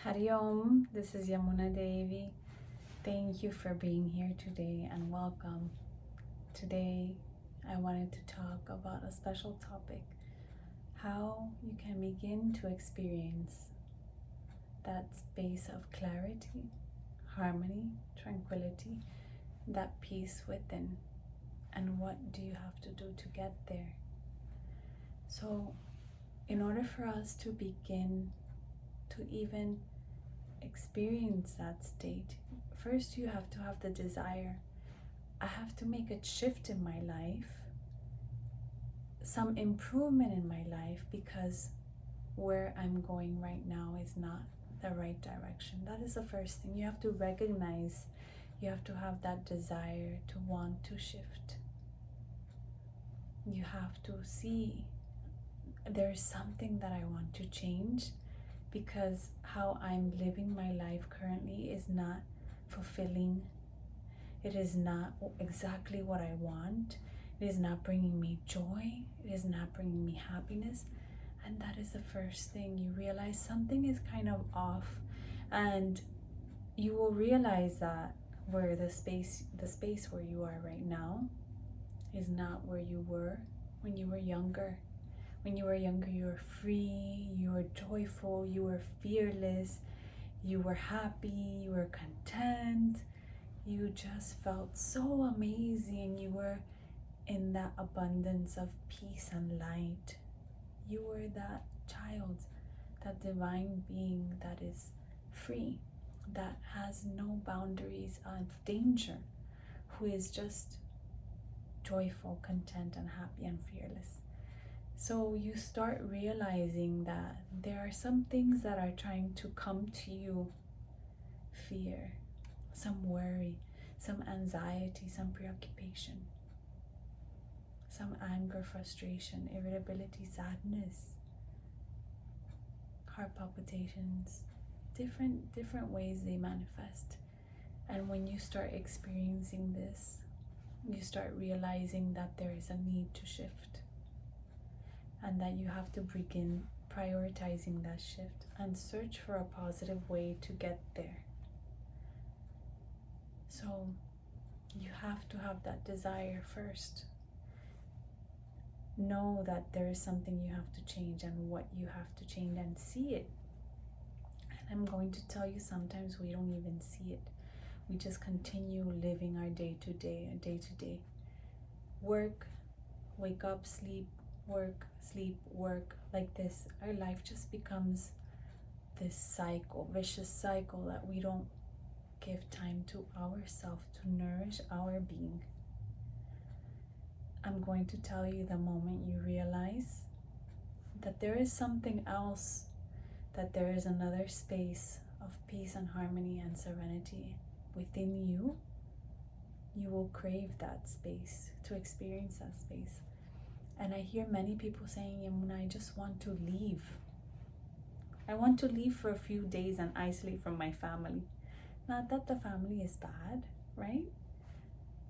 Hari Om, this is Yamuna Devi. Thank you for being here today and welcome. Today, I wanted to talk about a special topic, how you can begin to experience that space of clarity, harmony, tranquility, that peace within, and what do you have to do to get there. So, in order for us to begin to even experience that state, first you have to have the desire. I have to make a shift in my life, some improvement in my life, because where I'm going right now is not the right direction. That is the first thing. You have to recognize, you have to have that desire to want to shift. You have to see there's something that I want to change, because how I'm living my life currently is not fulfilling. It is not exactly what I want. It is not bringing me joy. It is not bringing me happiness. And that is the first thing. You realize something is kind of off, and you will realize that where the space where you are right now is not where you were when you were younger. When you were younger, you were free, you were joyful, you were fearless, you were happy, you were content, you just felt so amazing. You were in that abundance of peace and light. You were that child, that divine being that is free, that has no boundaries of danger, who is just joyful, content, and happy and fearless. So you start realizing that there are some things that are trying to come to you. Fear, some worry, some anxiety, some preoccupation, some anger, frustration, irritability, sadness, heart palpitations, different ways they manifest. And when you start experiencing this, you start realizing that there is a need to shift, and that you have to begin prioritizing that shift and search for a positive way to get there. So you have to have that desire first. Know that there is something you have to change and what you have to change, and see it. And I'm going to tell you, sometimes we don't even see it. We just continue living our day to day. Work, wake up, sleep, work, sleep, work, like this. Our life just becomes this cycle, vicious cycle, that we don't give time to ourselves to nourish our being. I'm going to tell you, the moment you realize that there is something else, that there is another space of peace and harmony and serenity within you, you will crave that space, to experience that space. And I hear many people saying, Yamuna, I just want to leave. I want to leave for a few days and isolate from my family. Not that the family is bad, right?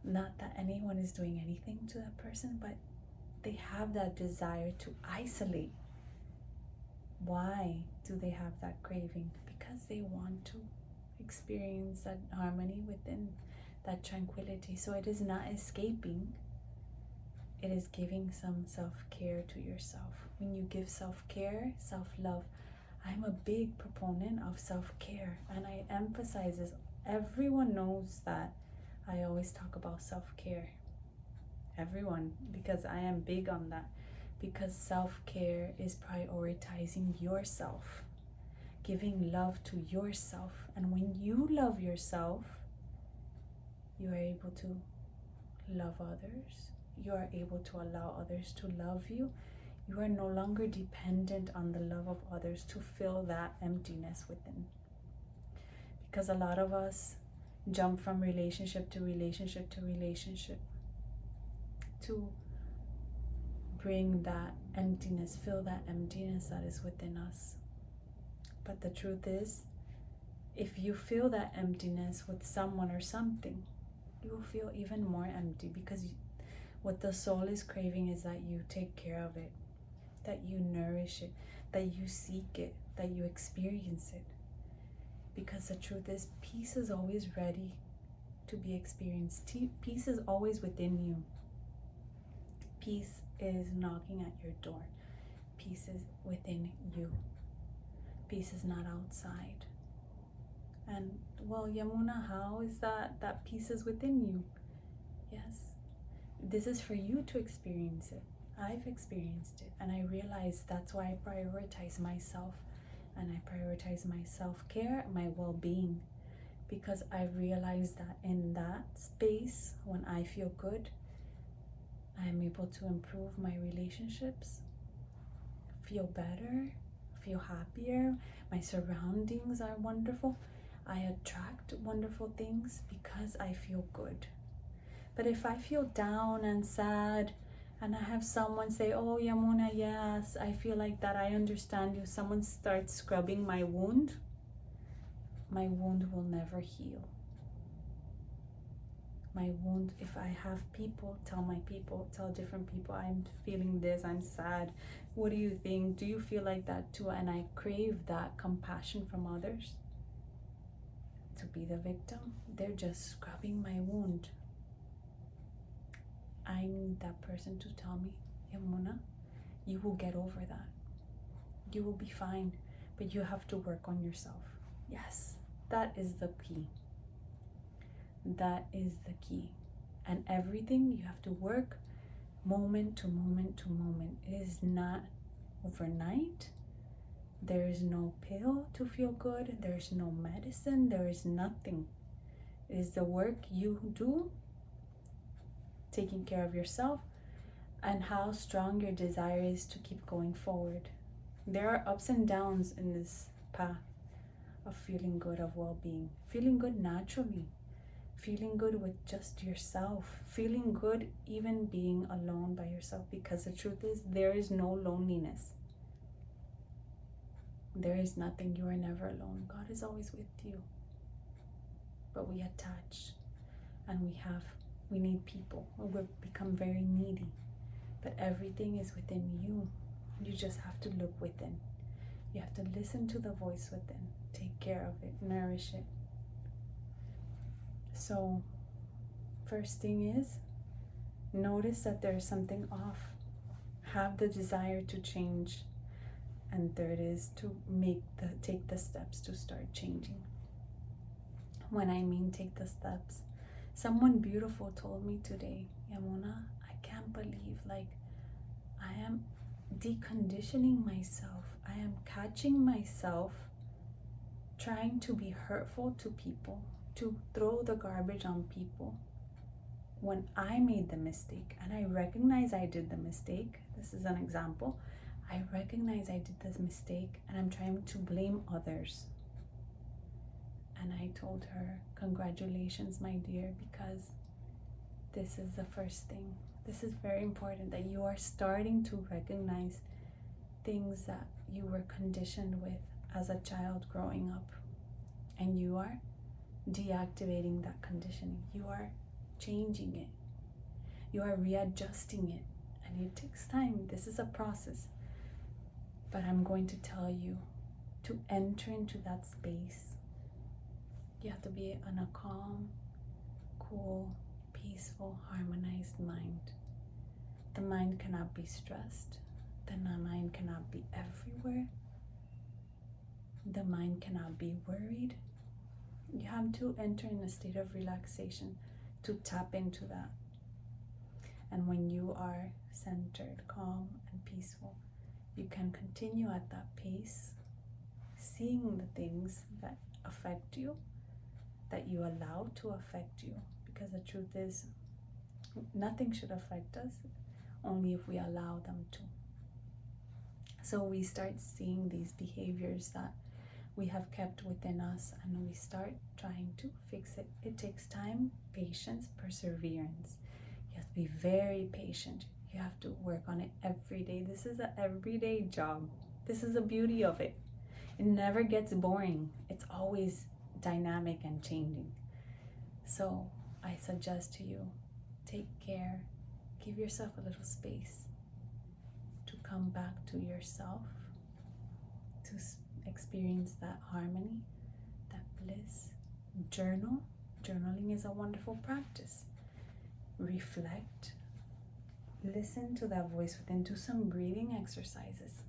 Not that anyone is doing anything to that person, but they have that desire to isolate. Why do they have that craving? Because they want to experience that harmony within, that tranquility. So it is not escaping. It is giving some self-care to yourself. When you give self-care, self-love, I'm a big proponent of self-care, and I emphasize this. Everyone knows that I always talk about self-care. Everyone, because I am big on that. Because self-care is prioritizing yourself, giving love to yourself. And when you love yourself, you are able to love others. You are able to allow others to love you. You are no longer dependent on the love of others to fill that emptiness within. Because a lot of us jump from relationship to relationship to relationship to bring that emptiness, fill that emptiness that is within us. But the truth is, if you feel that emptiness with someone or something, you will feel even more empty, because what the soul is craving is that you take care of it, that you nourish it, that you seek it, that you experience it. because the truth is, peace is always ready to be experienced. Peace is always within you. Peace is knocking at your door. Peace is within you. Peace is not outside. And well, Yamuna, how is that peace is within you? Yes, this is for you to experience it. I've experienced it, and I realize that's why I prioritize myself, and I prioritize my self-care, my well-being, because I've realized that in that space, when I feel good, I am able to improve my relationships, feel better, feel happier. My surroundings are wonderful. I attract wonderful things because I feel good. But if I feel down and sad, and I have someone say, oh, Yamuna, yes, I feel like that, I understand you. Someone starts scrubbing my wound will never heal. My wound, if I have people, tell different people, I'm feeling this, I'm sad. What do you think? Do you feel like that too? And I crave that compassion from others. To be the victim, they're just scrubbing my wound. I need that person to tell me, Yamuna, you will get over that. You will be fine, but you have to work on yourself. Yes, that is the key. That is the key. And everything you have to work moment to moment to moment. It is not overnight. There is no pill to feel good. There is no medicine. There is nothing. It is the work you do, taking care of yourself, and how strong your desire is to keep going forward. There are ups and downs in this path of feeling good, of well-being, feeling good naturally, feeling good with just yourself, feeling good even being alone by yourself, because the truth is, there is no loneliness. There is nothing. You are never alone. God is always with you. But we attach, and we need people. We become very needy. But everything is within you. You just have to look within. You have to listen to the voice within. Take care of it. Nourish it. So, first thing is, notice that there's something off. Have the desire to change. And third is to take the steps to start changing. When I mean take the steps, someone beautiful told me today, Yamuna, I can't believe, like, I am deconditioning myself. I am catching myself trying to be hurtful to people, to throw the garbage on people when I made the mistake. And I recognize I did the mistake. This is an example. I recognize I did this mistake, and I'm trying to blame others. And I told her, congratulations, my dear, because this is the first thing. This is very important, that you are starting to recognize things that you were conditioned with as a child growing up. And you are deactivating that conditioning. You are changing it. You are readjusting it. And it takes time. This is a process. But I'm going to tell you, to enter into that space, you have to be on a calm, cool, peaceful, harmonized mind. The mind cannot be stressed. The mind cannot be everywhere. The mind cannot be worried. You have to enter in a state of relaxation to tap into that. And when you are centered, calm, and peaceful, you can continue at that pace, seeing the things that affect you, that you allow to affect you. Because the truth is, nothing should affect us, only if we allow them to. So we start seeing these behaviors that we have kept within us, and we start trying to fix it. It takes time, patience, perseverance. You have to be very patient. You have to work on it every day. This is an everyday job. This is the beauty of it. It never gets boring. It's always dynamic and changing. So I suggest to you, take care. Give yourself a little space to come back to yourself, to experience that harmony, that bliss. Journal. Journaling is a wonderful practice. Reflect. Listen to that voice within. Do some breathing exercises.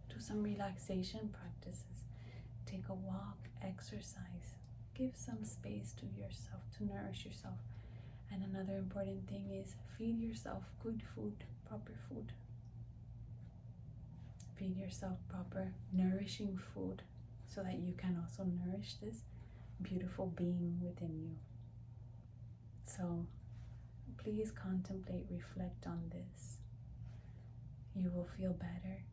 Do some relaxation practices. Take a walk, exercise. Give some space to yourself, to nourish yourself. And another important thing is feed yourself good food, proper food. Feed yourself proper, nourishing food so that you can also nourish this beautiful being within you. So please contemplate, reflect on this. You will feel better.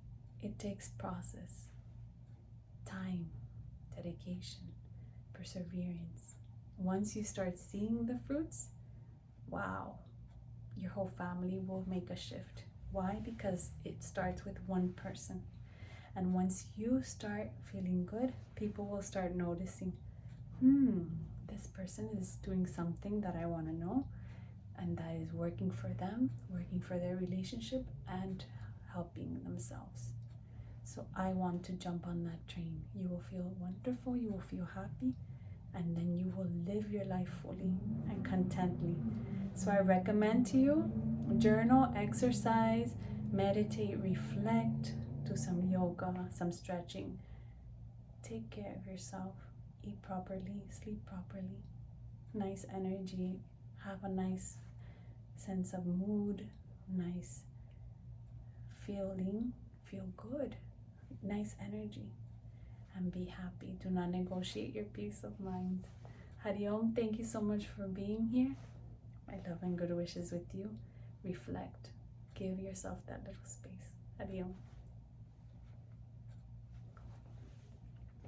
It takes process, time, dedication, perseverance. Once you start seeing the fruits, wow, your whole family will make a shift. Why? Because it starts with one person. And once you start feeling good, people will start noticing, this person is doing something that I want to know, and that is working for them, working for their relationship, and helping themselves. So I want to jump on that train. You will feel wonderful, you will feel happy, and then you will live your life fully and contently. So I recommend to you, journal, exercise, meditate, reflect, do some yoga, some stretching. Take care of yourself, eat properly, sleep properly, nice energy, have a nice sense of mood, nice feeling, feel good, nice energy, and be happy. Do not negotiate your peace of mind. Hari Om, thank you so much for being here. My love and good wishes with you. Reflect. Give yourself that little space. Hari Om.